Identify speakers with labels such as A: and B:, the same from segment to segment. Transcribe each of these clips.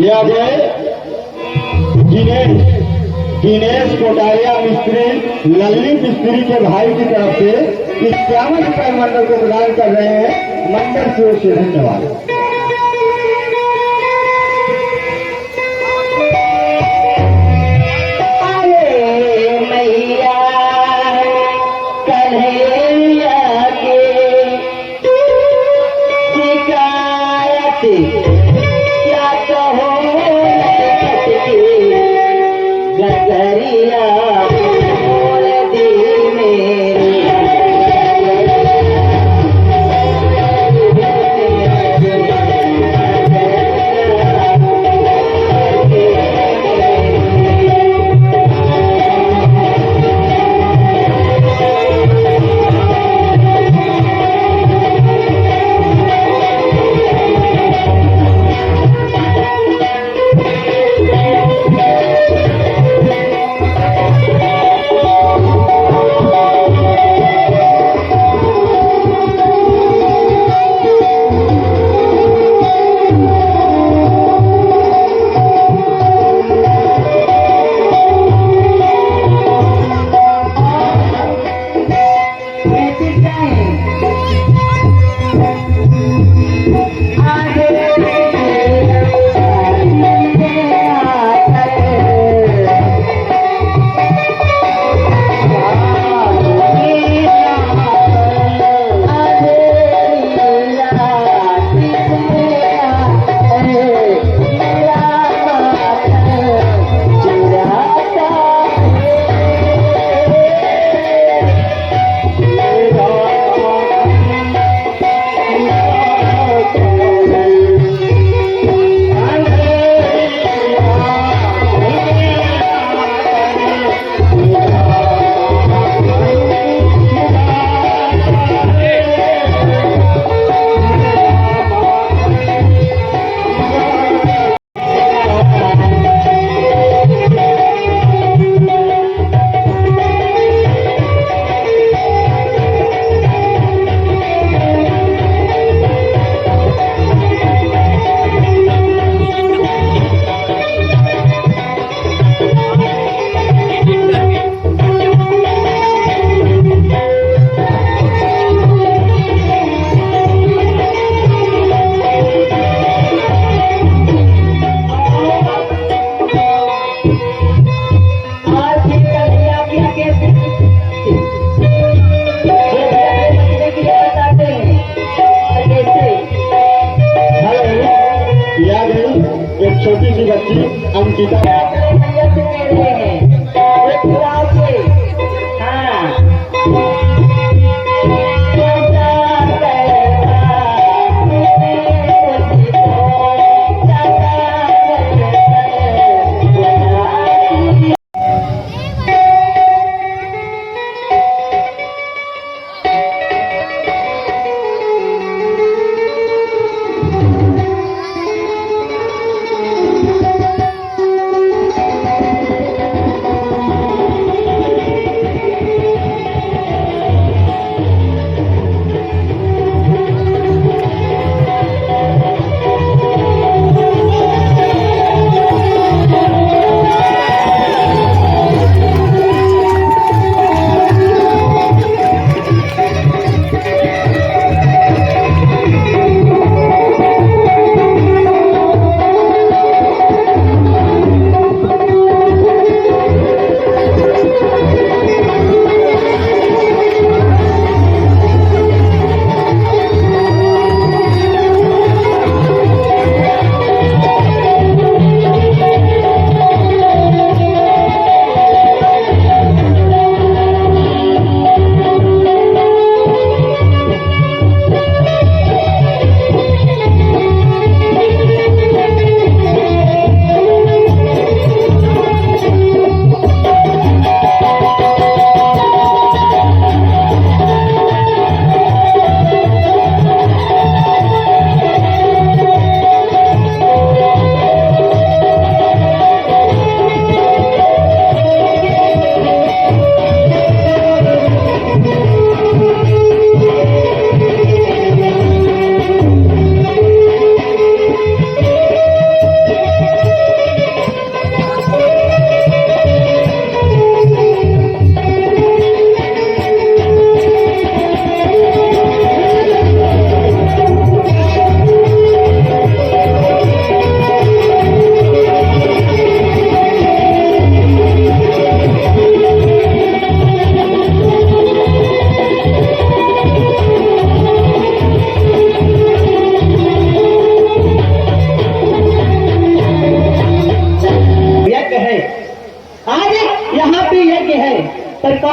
A: ये आ गए दिनेश दिनेश कोटारिया मिस्त्री लल्ली मिस्त्री के भाई की तरफ से 51 रुपए मंडल को प्रदान कर रहे हैं। मंडल की ओर से धन्यवाद।
B: क्या कहो गगरिया बोल दी मेरी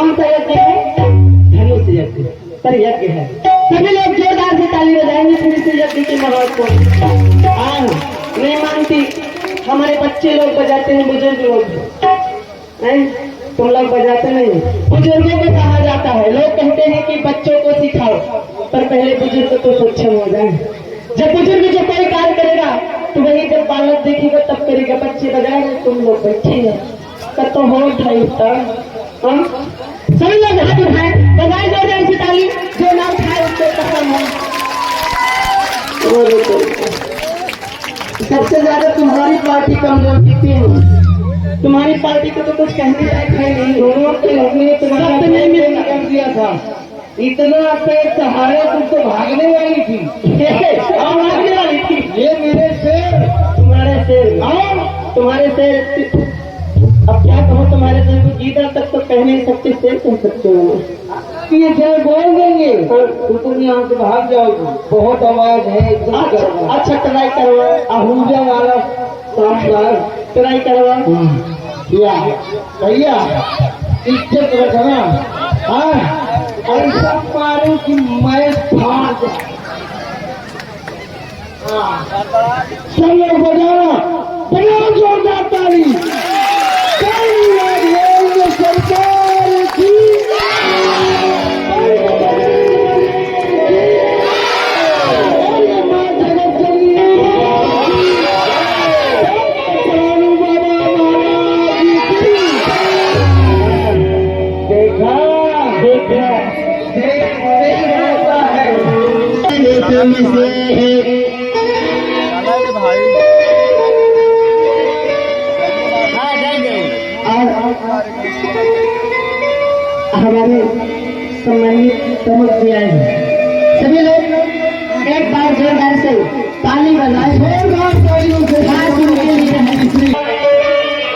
B: कौन सा यज्ञ है? धनुष यज्ञ पर यज्ञ है। सभी लोग जोरदार से ताली बजाएंगे फिर इस यज्ञ के महत्व को। नहीं मानती, हमारे बच्चे लोग बजाते हैं, बुजुर्ग लोग हैं, तुम लोग बजाते नहीं। बुजुर्गों को कहा जाता है, लोग कहते हैं कि बच्चों को सिखाओ, पर पहले बुजुर्ग तो सक्षम हो जाए। जब बुजुर्ग जो कोई कार्य करेगा तो वही जब बालक देखेगा तब करेगा। बच्चे बजाएंगे, तुम लोग बैठेंगे तब तो हो उठाई सभी लोग हाथ उठाए, बजाए जोरदार से ताली। जो ना उठाए उसको कसम है। सबसे ज्यादा तुम्हारी पार्टी कमजोर कितनी है? तुम्हारी पार्टी को तो कुछ कहने लायक है नहीं। दोनों के हमने तुम्हारा नहीं कर दिया था, इतना पेट सहारे तुम तो भागने वाली थी। भागने वाली थी। ये मेरे शेर, तुम्हारे शेर, तुम्हारे शेर। अब क्या कहो, तुम्हारे शेर को जीता तक तो कह नहीं सकते, शेर कह सकते हो। ये शेर बोल देंगे तुम यहाँ से भाग जाओगे। बहुत आवाज है। अच्छा ट्राई करवा, आहूजा वाला ट्राई करवा। भैया इज्जत रखना, ऐसा मारो कि मैं भाग। सब लोग बजाना, बजाओ जोरदार ताली। सरकार की हमारे सम्मानित प्रमुख जी आए हैं। सभी लोग एक बार जोरदार से ताली बजाएं। जोरदार तालियों से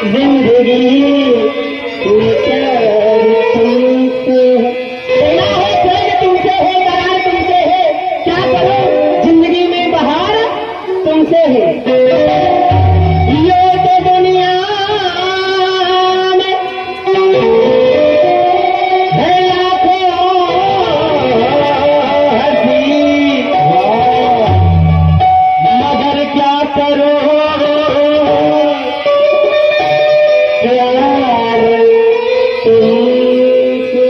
B: जिंदगी तुमसे है, करार तुमसे है, क्या करो जिंदगी में बहार तुमसे है। ये तो दुनिया में है लाखों हंसी, मगर क्या करो प्यार तुमसे।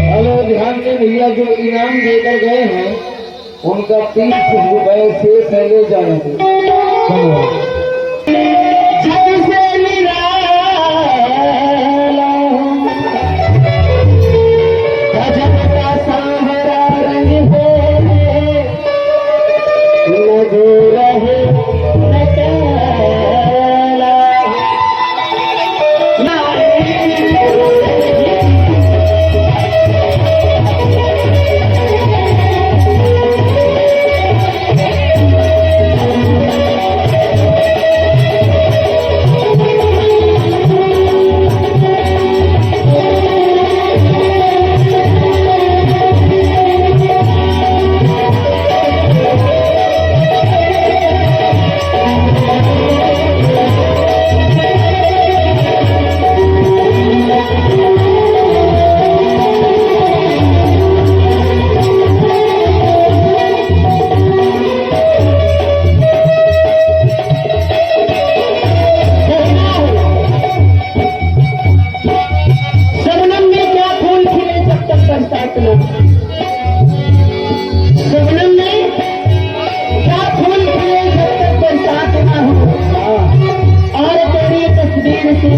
A: हेलो, ध्यान दें भैया, जो इनाम देकर गए हैं उनका 30 रुपए शेष है, ले जाएंगे।
B: जब से निराला गजब का सांवरा रंग है, लगे रहे न काला।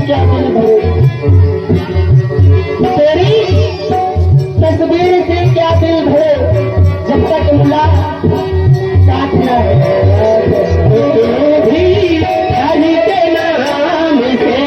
B: क्या दिल भरे, तेरी तस्वीर से क्या दिल भरे, जब तक मुला काटना है भी हरि के नाम से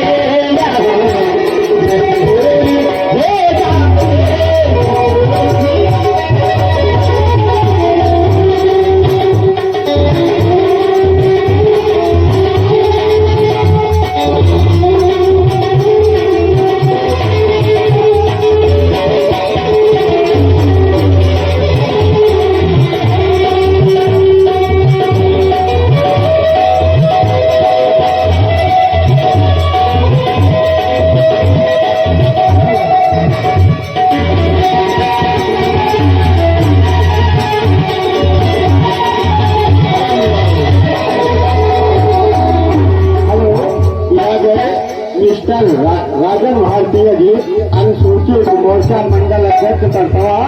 A: राजन भारतीय जी अनुसूचित मोर्चा मंडल अध्यक्ष करतवा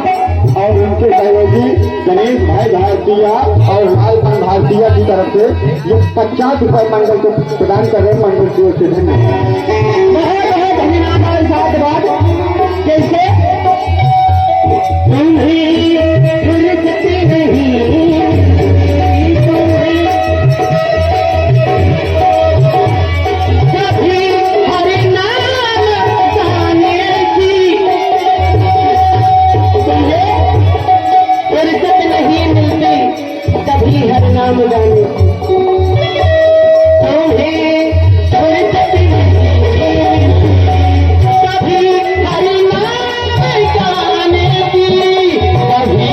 A: और उनके सहयोगी गणेश भाई भारतीय और लालपन भारतीय की तरफ से ये 50 रुपए मंडल को प्रदान कर रहे हैं। मंडल की ओर से धन्यवाद।
B: बहुत बहुत धन्यवाद और साधुवाद। जैसे तुम्हें फुर्सत नहीं, कभी हरि नाम गाने की, तुम्हें फुर्सत नहीं मिलती कभी हरि नाम गाने की, तुम्हें फुर्सत नहीं कभी हरि नाम गाने की, कभी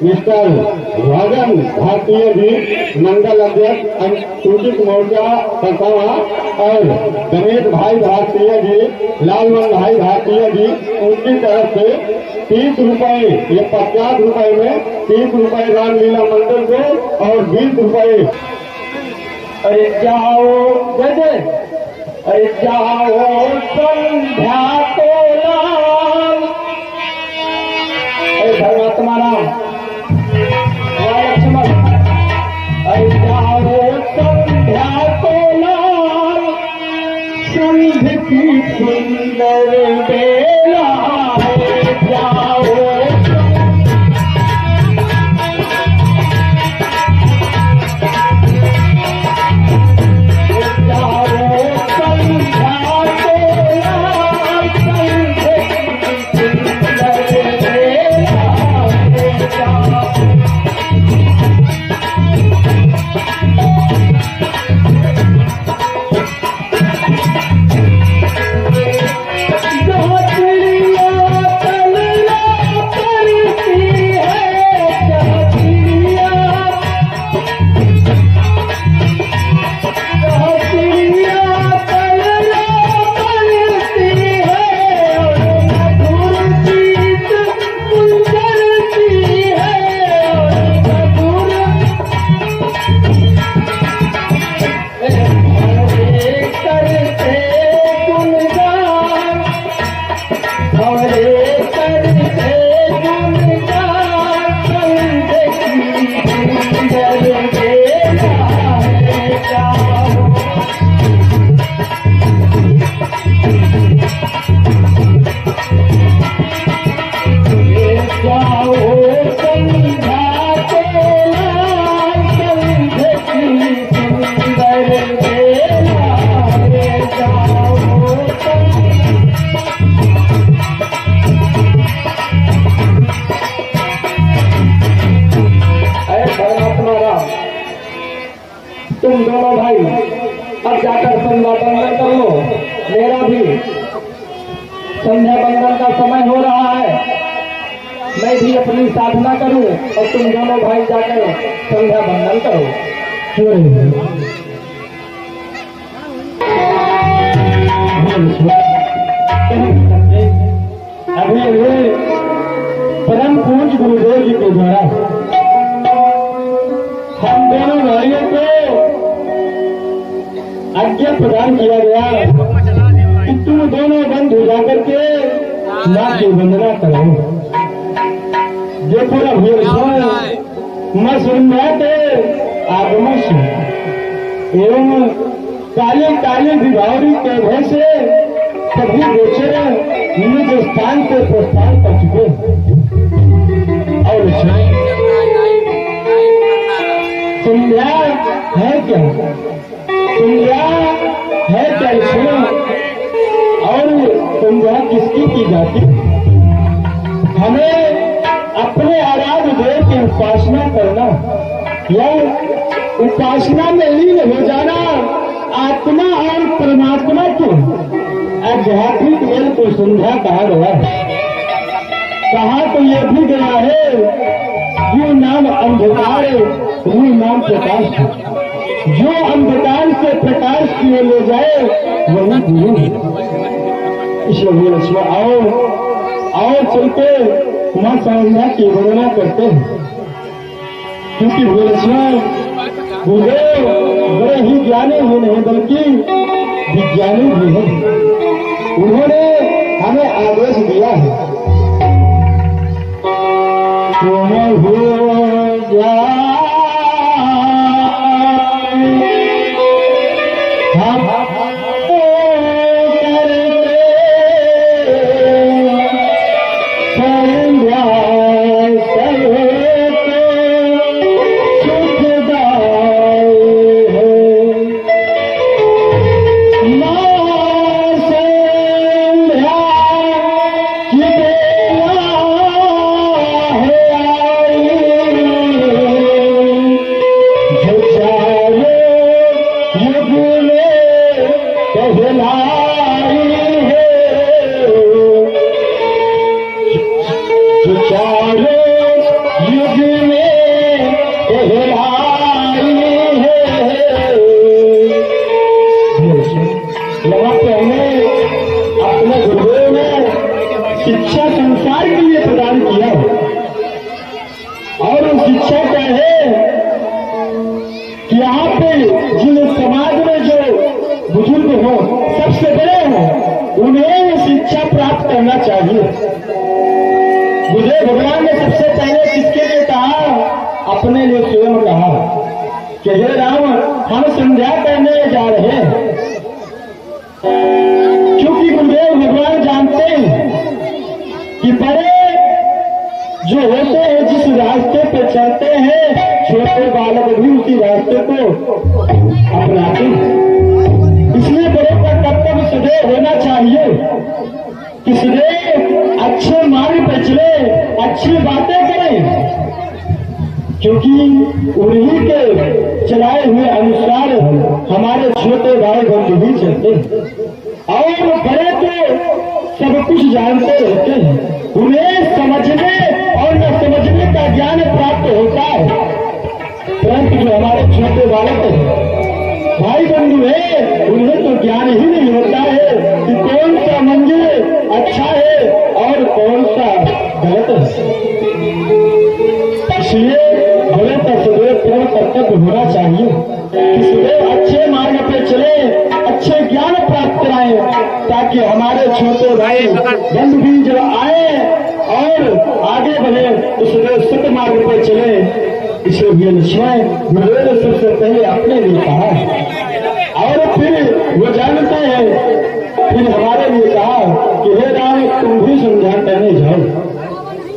A: मिस्टर राजन भारतीय जी मंडल अध्यक्ष अनुसूचित मोर्चा कसावा और गणेश भाई भारतीय जी, लालमन भाई भारतीय जी, उनकी तरफ से 30 रुपए, ये 50 रुपए में 30 रुपए रामलीला मंडल को और 20 रुपए। अरे जाओ जय, अरे जाओ संध्या को लाल, अरे धर्मात्मा राम लक्ष्मण, अरे जाओ संध्या को लाल, संध की सुंदर बेला है, जाओ तुम दोनों भाई अब जाकर संध्या बंदन करो, मेरा भी संध्या बंदन का समय हो रहा है, मैं भी अपनी साधना करूं और तुम दोनों भाई जाकर संध्या बंदन करो। अभी परम पूज्य गुरुदेव जी के द्वारा हम दोनों भाइयों को आज्ञा प्रदान किया गया कि तुम दोनों बंधु जाकर के मां की वंदना करो। जो पूरा मसुन्नत आगमश एवं काले काले विभावरी के भय से सभी गोचर निज स्थान से प्रस्थान कर चुके और संध्या है क्या, संध्या है क्या सुनो, और संध्या किसकी की जाती? हमें अपने आराध्य देव की उपासना करना या उपासना में लीन हो जाना, आत्मा और परमात्मा को आध्यात्मिक वेल को संध्या कहा गया है। कहा तो यह भी गया है जो नाम अंधकार वो नाम प्रकाश है, जो अंधकार से प्रकाश की ओर ले जाए वही गुरु है। इसलिए आओ चलते मां संध्या की वंदना करते हैं, क्योंकि गुरुदेव बड़े ही ज्ञानी ही नहीं बल्कि विज्ञानी भी है। उन्होंने हमें आदेश दिया है तुम हो जा शिक्षा संसार के लिए प्रदान किया। और वो शिक्षा क्या है कि यहाँ पे जिन समाज में जो बुजुर्ग हो, सबसे बड़े हो, उन्हें शिक्षा प्राप्त करना चाहिए। मुझे भगवान ने सबसे पहले किसके लिए कहा? अपने लिए स्वयं कहा कि हे राम, हम संध्या करने जा रहे हैं। क्योंकि गुरुदेव भगवान जानते हैं कि बड़े जो होते हैं जिस रास्ते पे चलते हैं, छोटे बालक भी उसी रास्ते को अपनाते हैं। इसलिए बड़े का कर्तव्य सदैव होना चाहिए कि सदैव अच्छे मार्ग पर चले, अच्छी बातें करें, क्योंकि उन्हीं के चलाए हुए अनुसार हमारे छोटे भाई बंधु भी चलते हैं। और बड़े तो सब कुछ जानते रहते हैं, उन्हें समझने और न समझने का ज्ञान प्राप्त होता है। परंतु जो हमारे छोटे बालक हैं, भाई बंधु है, उन्हें तो ज्ञान ही नहीं होता है कि कौन सा मंजिल अच्छा है और कौन सा गलत है। इसलिए बड़े का सदैव पूर्ण कर्तव्य होना चाहिए कि सदैव अच्छे मार्ग पे चले, अच्छे ज्ञान प्राप्त कराएं, ताकि हमारे छोटे भाई बंधु भी जब आए और आगे बढ़े तो सदैव सत्य मार्ग पे चले। इसलिए लक्ष्मण गुरुदेव ने सबसे पहले अपने लिए कहा और फिर वो जानते हैं, फिर हमारे लिए कहा कि हे राम, तुम भी संध्या करने जाओ।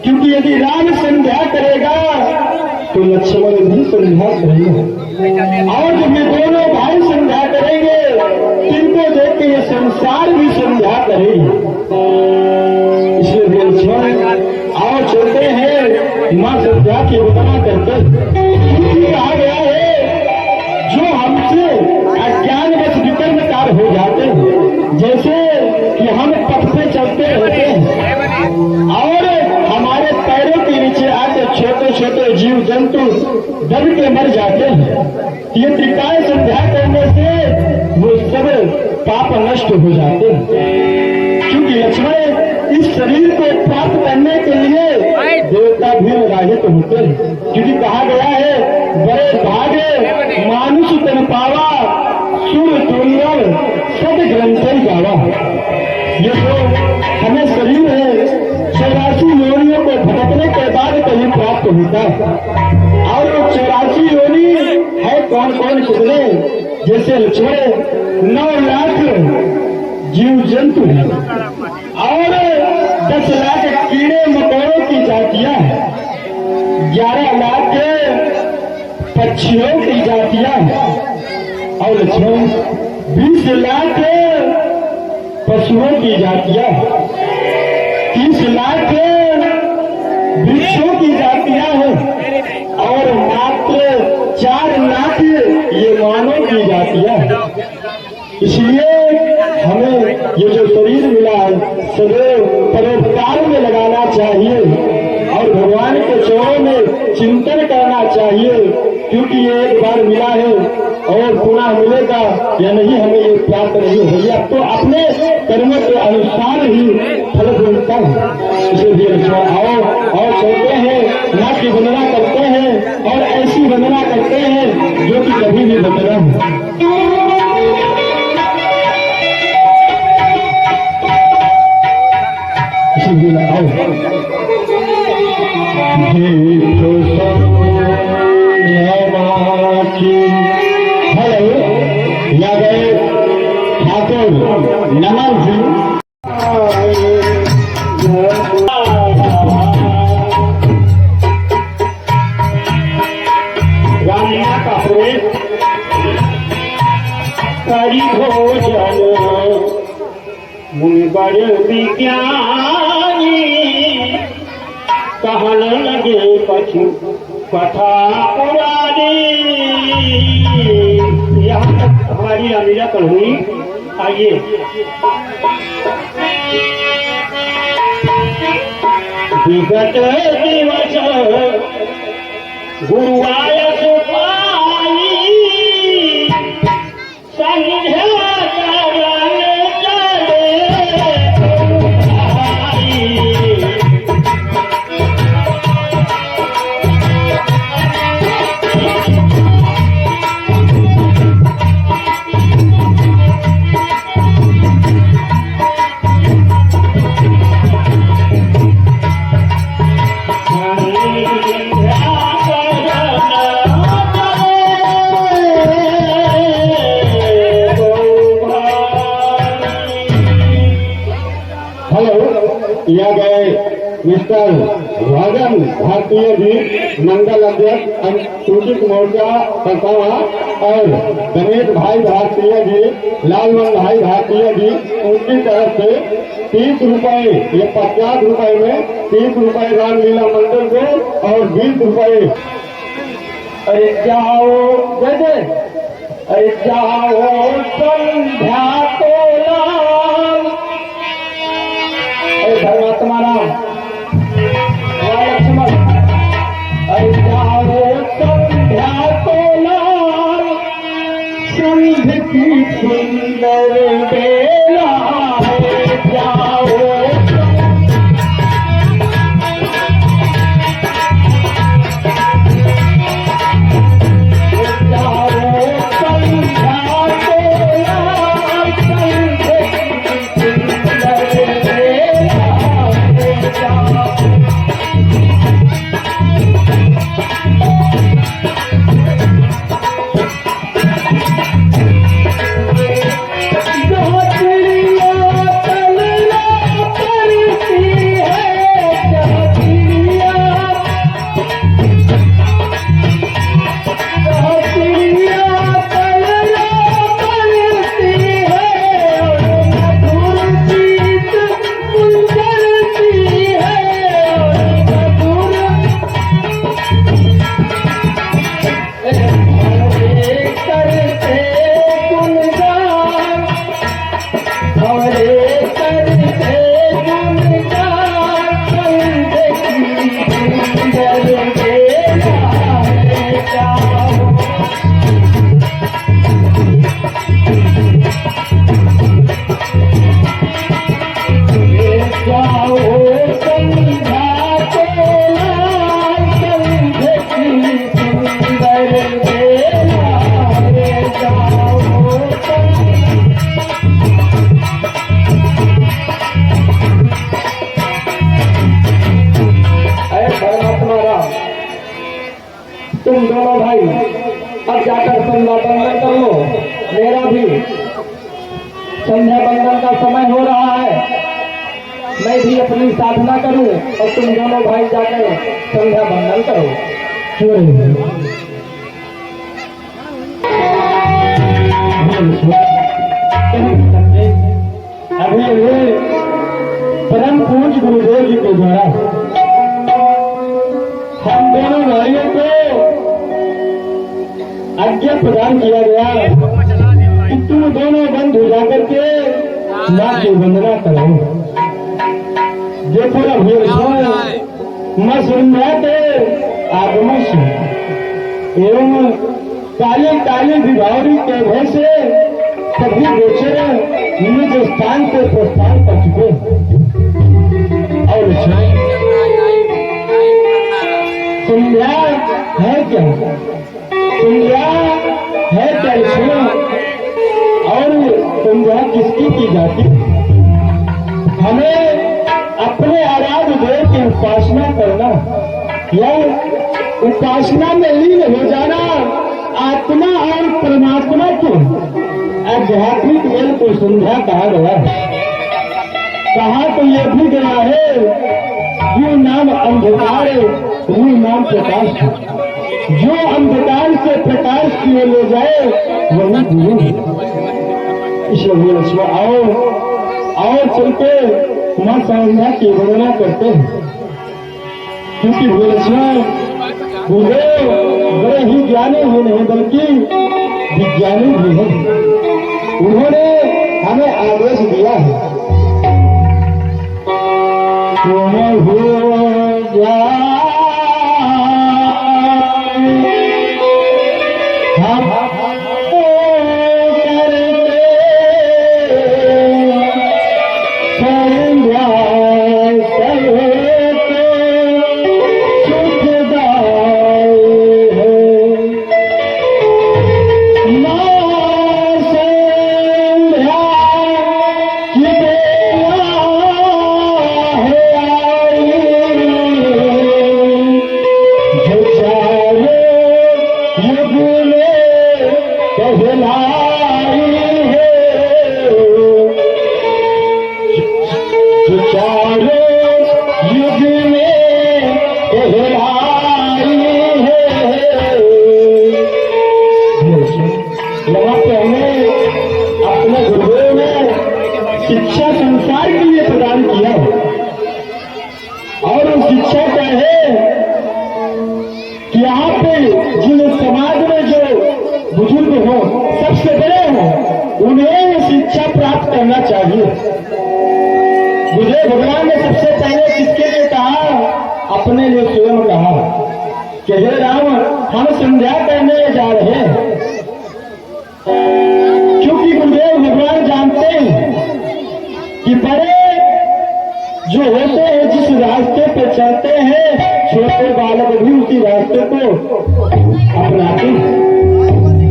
A: क्योंकि यदि राम संध्या करेगा तो लक्ष्मण भी संध्या करेगा, और जब ये दोनों भाई संध्या करेंगे, तिनको देख के ये संसार भी संध्या करेगी। इसलिए लक्ष्मण आओ चलते हैं, माँ संध्या की वंदना करते। कहा गया है जो हमसे अज्ञानवश विकर्मकार हो जाते हैं, जैसे कि हम पथ पे चलते रहते हैं और हमारे पैरों के नीचे आके छोटे छोटे जीव जंतु दब के मर जाते हैं, ये त्रिकाल संध्या करने से वो सब पाप नष्ट हो जाते हैं। क्योंकि लक्ष्मण इस शरीर को प्राप्त करने के लिए देवता भी राहित होते हैं। क्योंकि कहा गया है बड़े भागे मानुष तन पावा, सुर दुर्लभ सद ग्रंथ गावा। ये जो हमें शरीर है 84 योनियों को भटकने के बाद कहीं प्राप्त होता है। और वो 84 योनि है कौन कौन कितने? जैसे लक्ष्मण 9 लाख जीव जंतु है और 10 लाख कीड़े मकोड़ों की जातियां हैं, 11 लाख पक्षियों की जातियां हैं और लक्ष्मण 20 लाख पशुओं की जातियां, 30 लाख वृक्षों की जातियां हैं और मात्र 4 लाख ये मानव की जातियां हैं। इसलिए हमें ये जो शरीर मिला है सदैव परोपकार में लगाना चाहिए और भगवान के चरणों में चिंतन करना चाहिए, क्योंकि ये एक बार मिला है और पुनः मिलेगा या नहीं हमें ये प्राप्त नहीं होगा, तो अपने कर्मों के अनुसार ही फल मिलता है। इसलिए आओ और चलते हैं, माँ की वंदना करते हैं और ऐसी वंदना करते हैं जो कि कभी भी वंदना हो। हेलो या गए ठाकुर नमन जी रामलीला का प्रवेश करी भोजन मुनिवर विज्ञानी कहन लगे पशु कथा पुरानी। यहाँ तक हमारी रामलीला कल हुई। आइए विगत दिवस गुरुवाय सुपाई संध्या करन चले आई। हेलो किया गए मिस्टर राजन भारतीय जी मंडल अध्यक्ष अनुसूचित मोर्चा सरसावा और गणेश भाई भारतीय जी लालमन भाई भारतीय जी उनकी तरफ से 30 रुपए, ये 50 रुपए में 30 रुपए रामलीला मंदिर को और 20 रुपए। अरे जाओ जय, अरे जाओ संध्या को लाल, अरे धर्मात्मा राम लक्ष्मण, अरे जाओ संध्या को लाल, संध की सुंदर बेला है, जाओ तुम दोनों भाई अब जाकर संध्या बंदन कर लो, मेरा भी संध्या बंदन का समय हो रहा है, मैं भी अपनी साधना करूं और तुम दोनों भाई जाकर संध्या बंदन करो। अभी परम पूज्य गुरुदेव जी के द्वारा हम दोनों भाइयों को आज्ञा प्रदान किया गया कि तुम दोनों बंधु जाकर के मां की वंदना करो। जो पूरा मसुन्नत आगमश एवं काली काली विभावरी के भय से सभी गोचर निज स्थान से प्रस्थान कर चुके और संध्या है क्या, संध्या है क्या इसमें, और संध्या किसकी की जाती? हमें अपने आराध्य देव की उपासना करना या उपासना में लीन हो जाना, आत्मा और परमात्मा को आध्यात्मिक मेल को संध्या कहा गया है। कहा तो यह भी गया है जो नाम अंधकार वो नाम प्रकाश है, जो अंधकार से प्रकाश की ओर ले जाए वही गुरु है। इसलिए लक्ष्मण और चलते मां संध्या की वंदना करते हैं, क्योंकि लक्ष्मण गुरुदेव बड़े ही ज्ञानी ही नहीं बल्कि विज्ञानी भी है। उन्होंने हमें आदेश दिया है तुम हो जा चारों युग में कहलाई है। यहाँ पे हमें अपने गुरुदेव ने शिक्षा संसार के लिए प्रदान किया और वो शिक्षा क्या है कि यहाँ पे जिन समाज में जो बुजुर्ग हो, सबसे बड़े हो, उन्हें शिक्षा प्राप्त करना चाहिए। मुझे भगवान ने सबसे पहले किसके लिए कहा? अपने लिए स्वयं कहा कि हे राम, हम संध्या करने जा रहे हैं। क्योंकि गुरुदेव भगवान जानते हैं कि बड़े जो होते हैं जिस रास्ते पे चलते हैं, छोटे बालक भी उसी रास्ते को अपनाते हैं।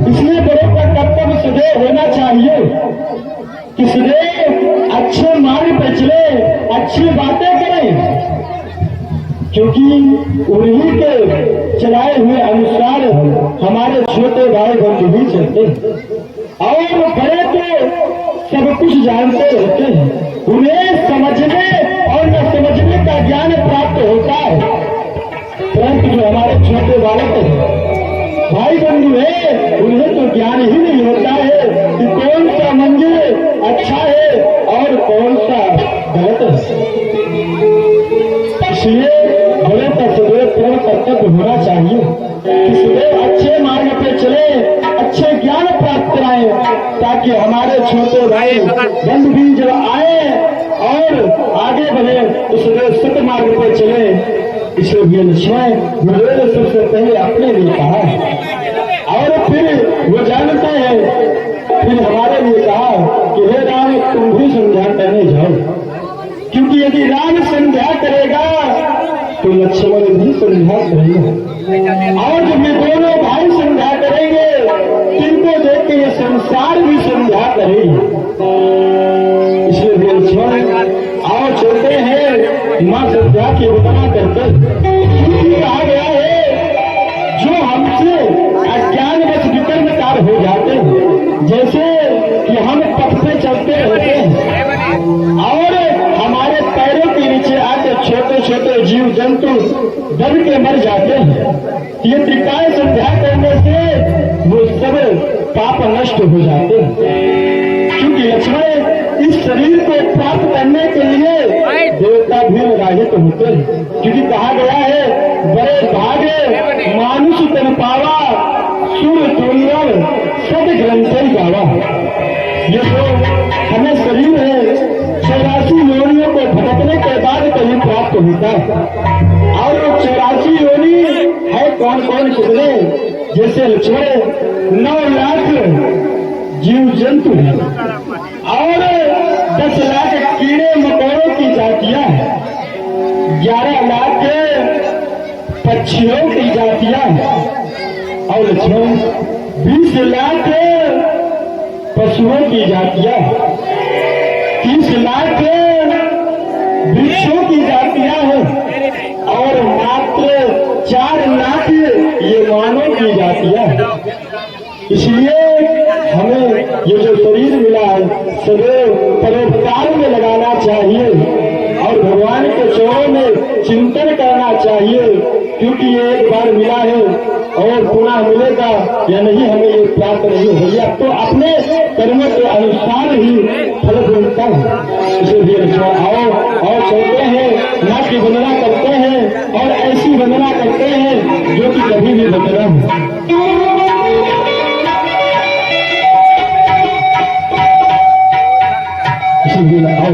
A: इसलिए बड़े का कर्तव्य सदैव होना चाहिए कि सदैव अच्छे मार्ग पर चले, अच्छी बातें करें, क्योंकि उन्हीं के चलाए हुए अनुसार हमारे छोटे भाई बंधु भी चलते हैं। और बड़े तो सब कुछ जानते रहते हैं, उन्हें समझने और न समझने का ज्ञान प्राप्त होता है, परंतु जो हमारे छोटे बालक हैं, भाई बंधु है, उन्हें तो ज्ञान ही नहीं होता है कि कौन सा मंदिर अच्छा है और कौन सा गलत है। इसलिए बड़े का सदैव पूर्ण कर्तव्य होना चाहिए कि सदैव अच्छे मार्ग पे चले, अच्छे ज्ञान प्राप्त कराएं, ताकि हमारे छोटे भाई बंधु भी जब आए और आगे बढ़े तो सदैव सत्य मार्ग पे चले। इसलिए लक्ष्मण गुरुदेव ने सबसे पहले अपने लिए कहा और फिर वो जानते हैं, फिर हमारे लिए कहा कि हे राम, तुम भी संध्या करने जाओ, क्योंकि यदि राम संध्या करेगा तो लक्ष्मण भी संध्या करेगा, और जब ये दोनों भाई संध्या करेंगे, तिनको देख के ये संसार भी संध्या करेगी। इसलिए लक्ष्मण आओ चलते हैं, माँ संध्या की वंदना करते। क्योंकि कहा गया है जो हमसे अज्ञानवश विकर्मकार हो जाते हैं, जैसे कि हम पथ पे चलते रहते हैं और हमारे पैरों के नीचे आके छोटे छोटे जीव जंतु दब के मर जाते हैं, ये त्रिकाल संध्या करने से वो सब पाप नष्ट हो जाते हैं। क्योंकि लक्ष्मण इस शरीर को प्राप्त करने के लिए देवता भी राहित होते हैं, क्योंकि कहा गया है बड़े भागे मानुष तन पावा, सुर दुर्लभ सद ग्रंथ गावा। ये जो हमें शरीर है 84 योनियों को भटकने के बाद कहीं प्राप्त होता है, और वो 84 योनि है कौन कौन कितने? जैसे लक्ष्मण 9 लाख जीव जंतु है और 10 लाख कीड़े मकोड़ों की जातियां हैं, 11 लाख पक्षियों की जातियां हैं, और लक्ष्मण 20 लाख पशुओं की जातियां, 30 लाख वृक्षों की जातियां हैं, और मात्र 4 लाख ये मानव की जातियां हैं। इसलिए हमें ये जो शरीर मिला है सदैव परोपकार में लगाना चाहिए और भगवान के चरणों में चिंतन करना चाहिए, क्योंकि ये एक बार मिला है और पुनः मिलेगा या नहीं हमें ये प्राप्त नहीं होगा, तो अपने कर्मों के अनुसार ही फल मिलता है। इसलिए आओ और चलते हैं, माँ की वंदना करते हैं और ऐसी वंदना करते हैं जो कि कभी भी बदला हो। आओ